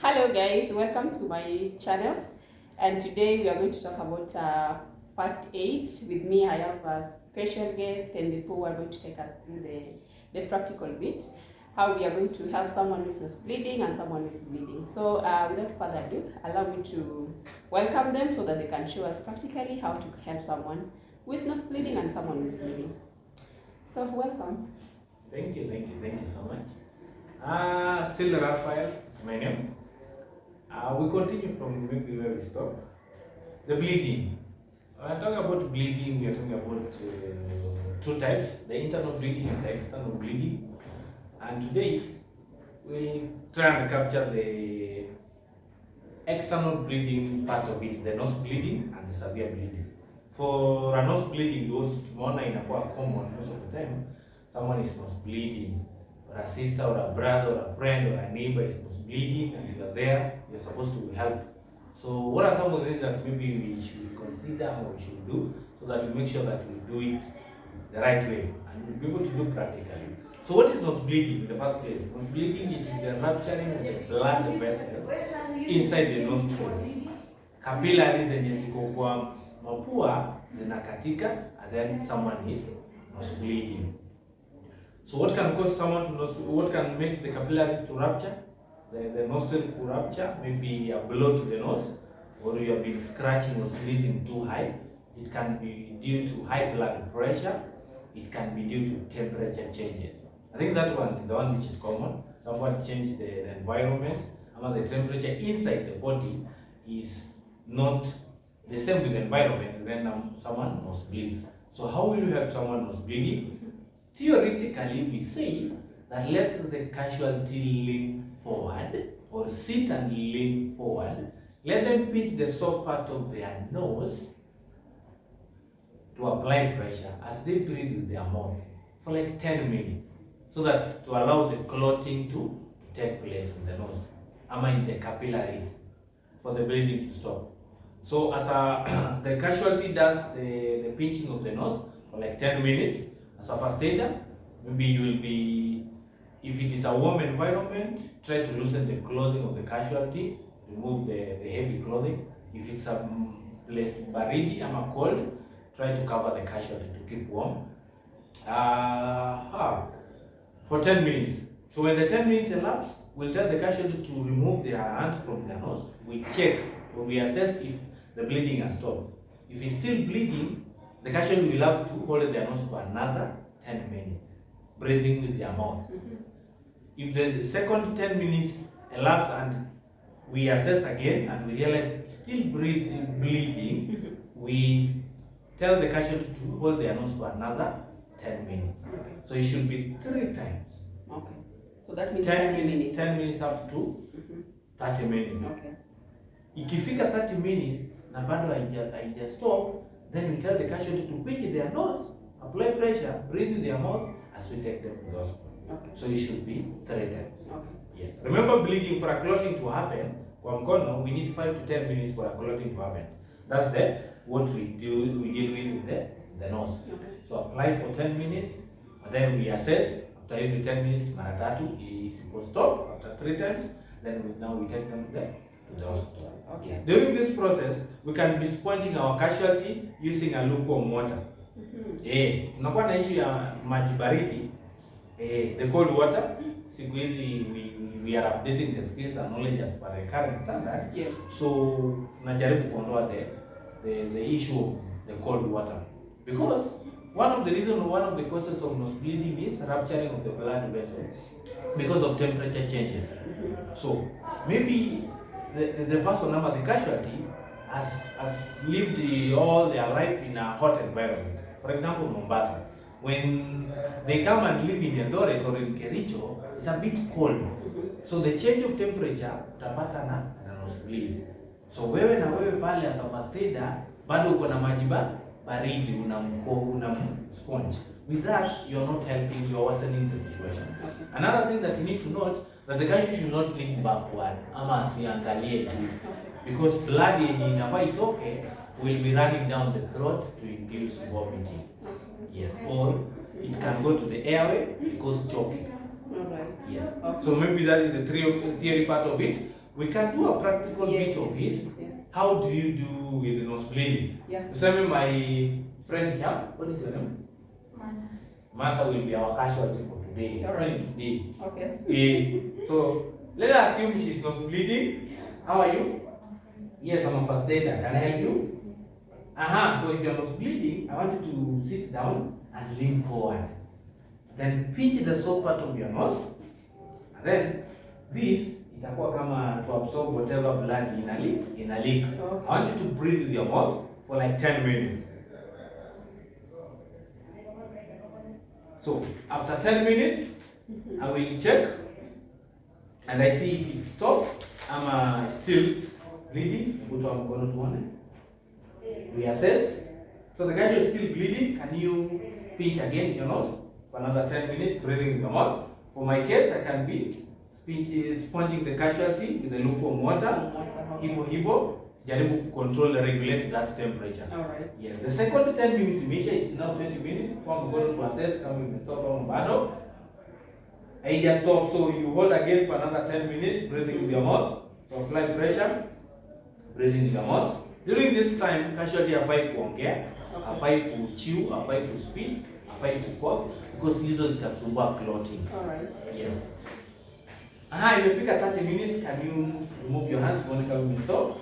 Hello guys, welcome to my channel, and today we are going to talk about first aid. With me I have a special guest and people who are going to take us through the practical bit, how we are going to help someone who is not bleeding and someone who is bleeding. So without further ado, allow me to welcome them so that they can show us practically how to help someone who is not bleeding and someone who is bleeding. So welcome. Thank you so much. Still Raphael, my name. We continue from maybe where we stop. The bleeding. When I talk about bleeding, we are talking about two types, the internal bleeding and the external bleeding. And today, we'll try and capture the external bleeding part of it, the nose bleeding and the severe bleeding. For a nose bleeding, those tumeona inakuwa common most of the time. Someone is nose bleeding, or a sister or a brother or a friend or a neighbor is nose bleeding, and you are there, you're supposed to help. So what are some of the things that maybe we should consider or we should do so that we make sure that we do it the right way and we'll be able to do practically. So what is nose bleeding in the first place? Nose bleeding, it is the rupturing of the blood vessels inside the nostrils. Capillaries zenye ziko kwa mapua zinakatika and then someone is nose bleeding. So what can cause someone to nose, what can make the capillary to rupture? The nostril to rupture, maybe a blow to the nose, or you have been scratching or sneezing too high. It can be due to high blood pressure. It can be due to temperature changes. I think that one is the one which is common. Someone change the environment, and the temperature inside the body is not the same with the environment, and then someone nose bleeds. So how will you help someone nose bleeding? Theoretically, we say that let the casualty lean forward or sit and lean forward. Let them pinch the soft part of their nose to apply pressure as they breathe with their mouth for like 10 minutes, so that to allow the clotting to take place in the nose, in the capillaries, for the bleeding to stop. So as the casualty does the pinching of the nose for like 10 minutes, as a first aider, maybe you will be, if it is a warm environment, try to loosen the clothing of the casualty, remove the heavy clothing. If it's a place baridi or cold, try to cover the casualty to keep warm. For 10 minutes. So when the 10 minutes elapse, we'll tell the casualty to remove their hands from their nose. We check or we assess if the bleeding has stopped. If it's still bleeding, the casualty will have to hold their nose for another 10 minutes, breathing with their mouth. If the second 10 minutes elapse and we assess again and we realize it's still bleeding, we tell the casualty to hold their nose for another 10 minutes. Okay. So it should be 3 times. Okay. So that means 30 minutes. 10 minutes up to 30 minutes. Okay. Ikifika 30 minutes na bado haija stop, then we tell the casualty to pinch their nose, apply pressure, breathe in their mouth as we take them to the hospital. Okay. So it should be 3 times. Okay. Yes. Remember, bleeding, for a clotting to happen, kwa mkono, we need 5 to 10 minutes for a clotting to happen. That's what we deal with the nose. Okay. So apply for 10 minutes, and then we assess after every 10 minutes, mara tatu is supposed to stop. After 3 times, then we take them to the hospital. Okay. Yes. During this process, we can be sponging our casualty using a lukewarm water. Tunakuwa na issue ya maji baridi. The cold water, siku hizi we are updating the skills and knowledge as per the current standard. Yes. So tunajaribu kuondoa the issue of the cold water, because one of the causes of nose bleeding is rupturing of the blood vessel because of temperature changes. So maybe the person, the casualty, has lived all their life in a hot environment. For example, Mombasa. When they come and live in Eldoret or in Kericho, it's a bit cold. So the change of temperature utapata na nose bleed. So wewe pale as a first aider, bado uko na maji baridi, una sponge. With that, you're not helping, you're worsening the situation. Okay. Another thing that you need to note, that the casualty should not lean backward ama asiangalie juu, because blood yenye inafaa itoke will be running down the throat to induce vomiting. Yes, or it can go to the airway because choking. All right. Yes. Okay. So maybe that is the theory part of it. we can do a practical bit of it. Yes, yeah. How do you do with the nose bleeding? Yeah. So my friend here, what is your name? Martha will be our casualty for today. All right. It's day. Okay. So let us assume she's nose bleeding. How are you? Yes, I'm a first aider. Can I help you? So if you're nose bleeding, I want you to sit down and lean forward. Then pinch the soft part of your nose. And then this itakuwa kama to absorb whatever blood in a leak. Okay. I want you to breathe with your mouth for like 10 minutes. So after 10 minutes, I will check and I see if it stopped. I'm still bleeding. We assess. So the guy is still bleeding. Can you pinch again your nose for another 10 minutes, breathing with your mouth? For my case, I can be sponging the casualty with a lukewarm water. Hivo. Jaribu control and regulate that temperature. Alright. Yes. The second 10 minutes imeisha, it's now 20 minutes. I'm going to assess kama imestop au bado. I just stop, so you hold again for another 10 minutes, breathing with your mouth. So apply pressure, breathing with your mouth. During this time, casualty hafai kuongea, hafai to chew, hafai to spit, hafai to cough, because hizo zitasumbua clotting. Alright. Yes. Imefika 30 minutes, can you remove your hands? Monica will stop.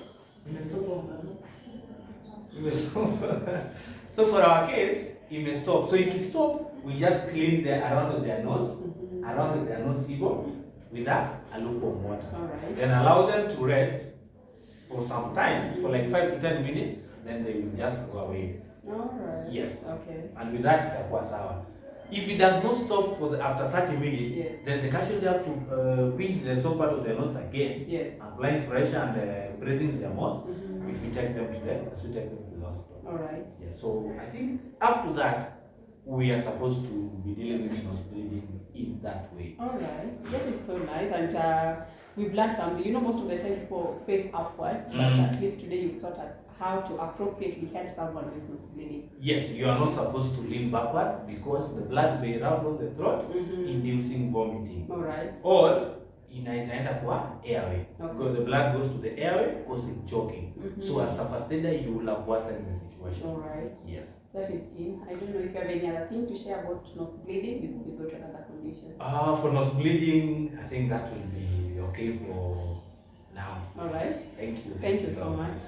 So for our case, it may stop. So if it stop, we just clean the around of their nose, evil with a lukewarm water. Alright. Then allow them to rest for some time, for like 5 to 10 minutes, then they will just go away. Alright. Yes. Okay. And with that, itakuwa sawa. If it does not stop for after 30 minutes, yes, then the casualty have to pinch the soft part of the nose again, yes, applying pressure and breathing in their mouth. If we take them to the hospital. Alright. Yes. So I think up to that, we are supposed to be dealing with nose bleeding in that way. Alright. That is so nice, and we've learned something. You know, most of the time people face upwards, but at least today you taught us how to appropriately help someone with nose bleeding. Yes, you are not supposed to lean backward because the blood may run down the throat, inducing vomiting. Alright. Or inaweza enda kwa airway. Okay. Because the blood goes to the airway, causing choking. So as a first aider, you will have worsened the situation. Alright. Yes. That is in. I don't know if you have any other thing to share about nose bleeding before we go to another condition. For nose bleeding, I think that will be okay for now. Alright. Thank you. Thank you so much.